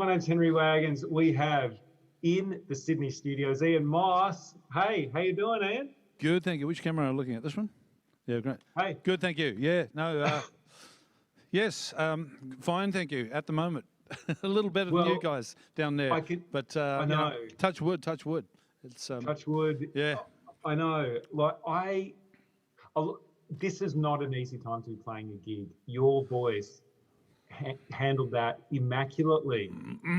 My name's Henry Wagons. We have in the Sydney studios Ian Moss. Hey, how you doing, Ian? Good, thank you. Which camera are you looking at? This one? Yeah, great. Hey. Good, thank you. Yeah, no, yes, fine, thank you, at the moment. A little better than you guys down there. But, I know. touch wood, touch wood. It's, touch wood. Yeah. I know. This is not an easy time to be playing a gig. Your voice handled that immaculately,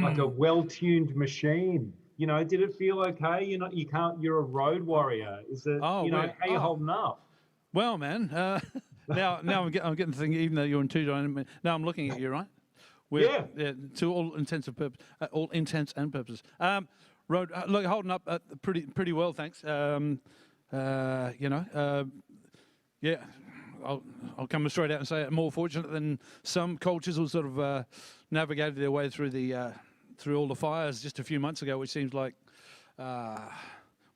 like a well-tuned machine. You know, did it feel okay? You're a road warrior. Is it, how you holding up? Well, man, now I'm getting the thing, even though you're in two dynamic, now I'm looking at you, right? Yeah. To all intents and purposes. Look, holding up pretty well, thanks. Yeah, I'll come straight out and say I'm more fortunate than some. Cold Chisel sort of navigated their way through through all the fires just a few months ago, which seems like, well,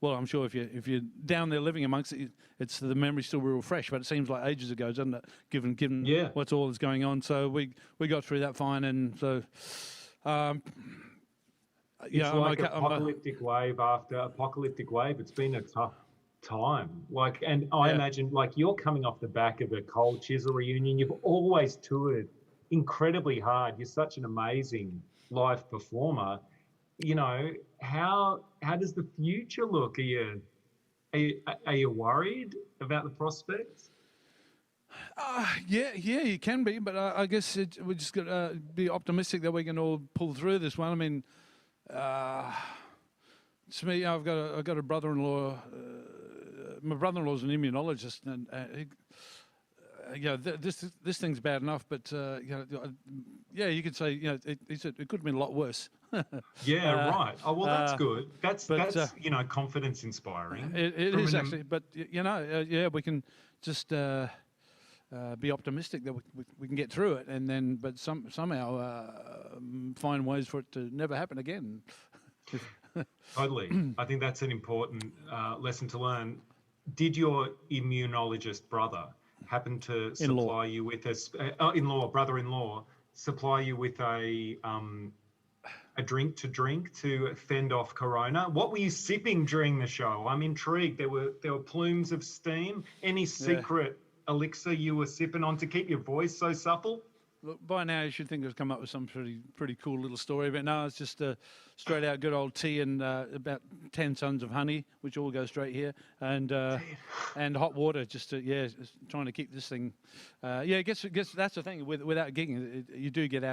I'm sure if you're down there living amongst it, it's the memory's still real fresh, but it seems like ages ago, doesn't it? Given what's all that's going on, so we got through that fine, and so. It's like apocalyptic wave after apocalyptic wave. It's been a tough time. I imagine, you're coming off the back of a Cold Chisel reunion. You've always toured incredibly hard. You're such an amazing live performer. You know, how does the future look? Are you worried about the prospects? Yeah, you can be, but I guess we just got to be optimistic that we can all pull through this one. I mean, to me, I've got a brother-in-law. My brother-in-law's an immunologist, and this thing's bad enough, but you could say it could have been a lot worse. Right. Oh well, that's good. That's confidence inspiring. It is actually, but we can just be optimistic that we can get through it, and then somehow find ways for it to never happen again. Totally. I think that's an important lesson to learn. Did your immunologist brother happen to supply you with brother-in-law, supply you with a drink to fend off corona? What were you sipping during the show? I'm intrigued. There were plumes of steam. Any secret elixir you were sipping on to keep your voice so supple? Look, by now you should think I've come up with some pretty cool little story, but no, it's just straight out good old tea and about 10 tons of honey, which all goes straight here, and hot water, just trying to keep this thing. I guess that's the thing without gigging, you do get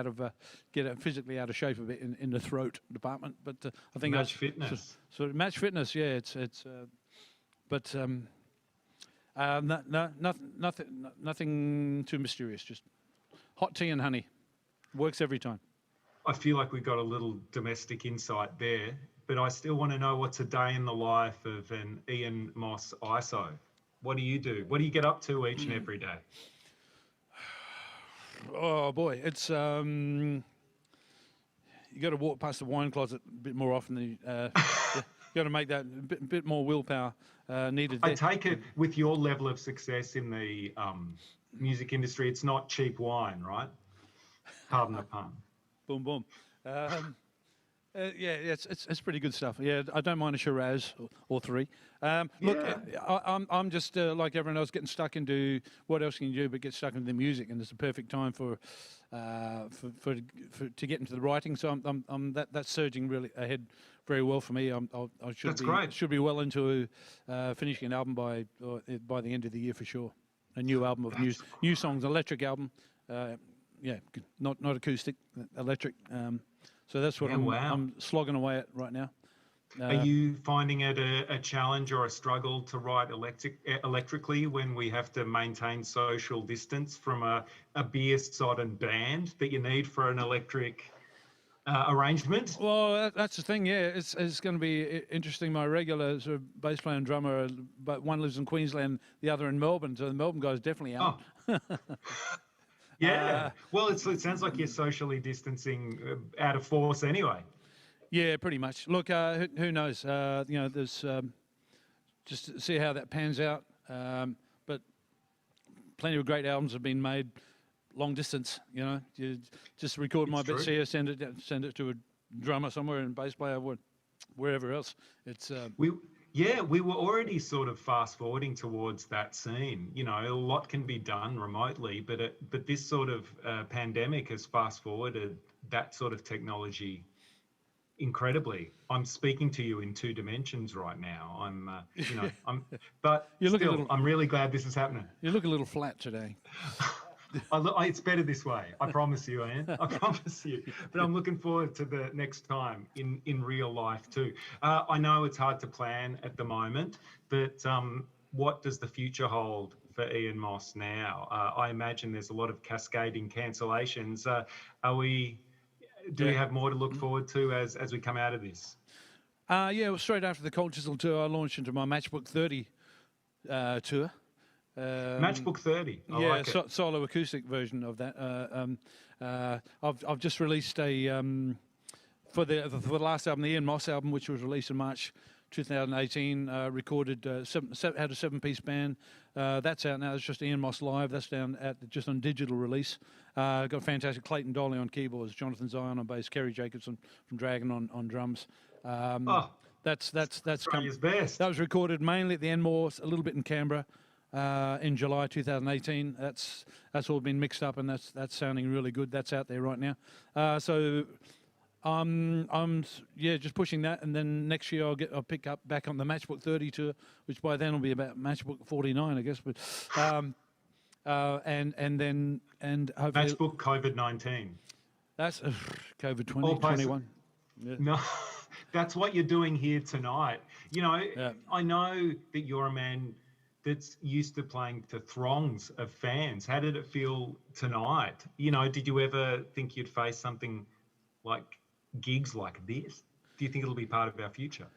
physically out of shape a bit in the throat department. But I think match fitness. So match fitness, yeah, nothing too mysterious, just. Hot tea and honey. Works every time. I feel like we got a little domestic insight there, but I still want to know what's a day in the life of an Ian Moss ISO. What do you do? What do you get up to each and every day? Oh boy, it's you got to walk past the wine closet a bit more often than you got to make that a bit more willpower needed there. I take it with your level of success in the music industry, it's not cheap wine, right? Pardon the pun. Boom, boom. It's pretty good stuff. Yeah, I don't mind a Shiraz or three. Look, I'm just like everyone else, getting stuck into what else can you do but get stuck into the music, and it's a perfect time to get into the writing. So that's surging really ahead very well for me. Should be well into finishing an album by the end of the year for sure. A new album of new songs, electric album. Not acoustic, electric. So that's what I'm slogging away at right now. Are you finding it a challenge or a struggle to write electrically when we have to maintain social distance from a beer-sodden band that you need for an electric arrangement? Well, that's the thing. Yeah, it's going to be interesting. My regular sort of bass player and drummer, but one lives in Queensland, the other in Melbourne. So the Melbourne guy's definitely out. Oh. Well, it sounds like you're socially distancing out of force anyway. Yeah, pretty much. Look, who knows? There's just to see how that pans out. But plenty of great albums have been made. long distance. You know, you just record my bits here, send it to a drummer somewhere and bass player, wherever else. It's we were already sort of fast forwarding towards that scene. You know, a lot can be done remotely, but this sort of pandemic has fast forwarded that sort of technology incredibly. I'm speaking to you in 2 dimensions right now. But I'm really glad this is happening. You look a little flat today. It's better this way. I promise you, Ian. I promise you. But I'm looking forward to the next time in real life too. I know it's hard to plan at the moment, but what does the future hold for Ian Moss now? I imagine there's a lot of cascading cancellations. Do we have more to look forward to as we come out of this? Well, straight after the Cold Chisel tour, I launched into my Matchbook 30 tour. Matchbook 30. I like it. Solo acoustic version of that. I've just released a for the last album, the Ian Moss album, which was released in March 2018. Recorded had a 7-piece band. That's out now. It's just Ian Moss Live. That's down just on digital release. Got fantastic Clayton Dolly on keyboards, Jonathan Zion on bass, Kerry Jacobson from Dragon on drums. That's Australia's best. That was recorded mainly at the Enmore, a little bit in Canberra. In July 2018, that's all been mixed up, and that's sounding really good. That's out there right now. So I'm just pushing that, and then next year I'll pick up back on the Matchbook 30 tour, which by then will be about Matchbook 49, I guess. But and hopefully Matchbook COVID-19. That's COVID 2021. Yeah. No, that's what you're doing here tonight. You know, I know that you're a man that's used to playing to throngs of fans. How did it feel tonight? You know, did you ever think you'd face something like gigs like this? Do you think it'll be part of our future?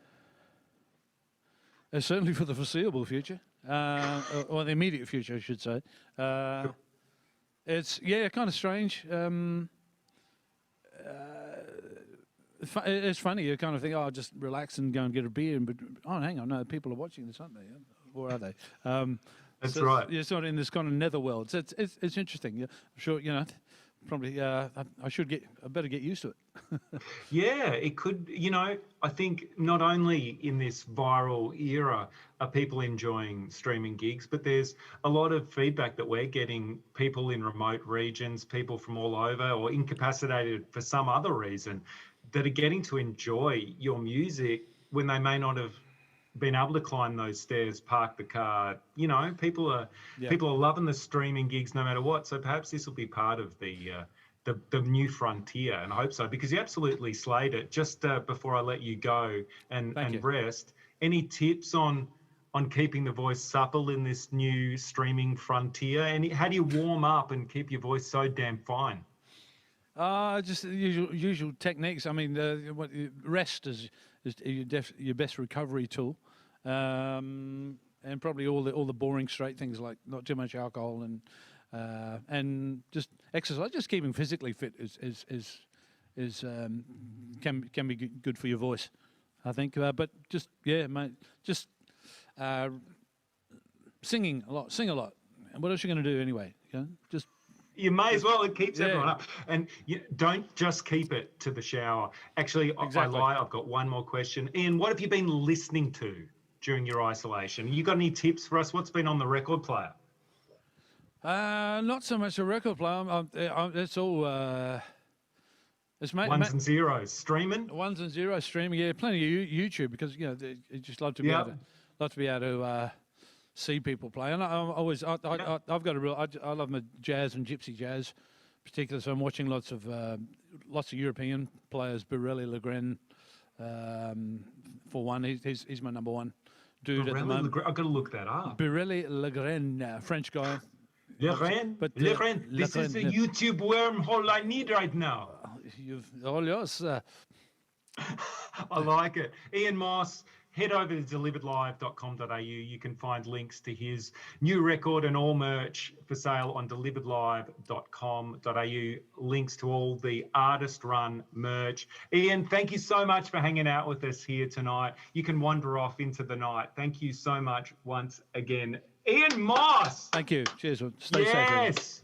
Certainly for the foreseeable future, or the immediate future, I should say. Sure. It's kind of strange. It's funny. You kind of think, I'll just relax and go and get a beer, but hang on, no, people are watching this, aren't they? Or are they? That's right. It's not in this kind of netherworld. So it's interesting. Yeah, I'm sure, you know, probably I better get used to it. Yeah, it could, you know, I think not only in this viral era are people enjoying streaming gigs, but there's a lot of feedback that we're getting, people in remote regions, people from all over or incapacitated for some other reason, that are getting to enjoy your music when they may not have been able to climb those stairs, park the car. You know, people are loving the streaming gigs no matter what. So perhaps this will be part of the new frontier, and I hope so, because you absolutely slayed it. Just before I let you go and rest, any tips on keeping the voice supple in this new streaming frontier? And how do you warm up and keep your voice so damn fine? Just the usual techniques. I mean, rest is your best recovery tool, and probably all the boring straight things like not too much alcohol and just exercise. Just keeping physically fit can be good for your voice, I think. But just mate, just singing a lot. Sing a lot. And what else are you going to do anyway? You know, just. You may as well. It keeps everyone up. And you don't just keep it to the shower. Actually, exactly. I lie. I've got one more question. Ian, what have you been listening to during your isolation? You got any tips for us? What's been on the record player? Not so much a record player. It's all... it's ones and zeros. Streaming? Ones and zeros streaming, yeah. Plenty of YouTube, because, you know, you just love to be able to... see people play, and I've got a real. I love my jazz and gypsy jazz, particularly. So I'm watching lots of European players. Birelli Legren, for one, he's my number one dude at the moment. I've got to look that up. Birelli Legren, French guy. Legren, this is the YouTube wormhole I need right now. You've all yours. I like it, Ian Moss. Head over to deliveredlive.com.au. You can find links to his new record and all merch for sale on deliveredlive.com.au. Links to all the artist-run merch. Ian, thank you so much for hanging out with us here tonight. You can wander off into the night. Thank you so much once again. Ian Moss! Thank you. Cheers. Stay safe. Yes.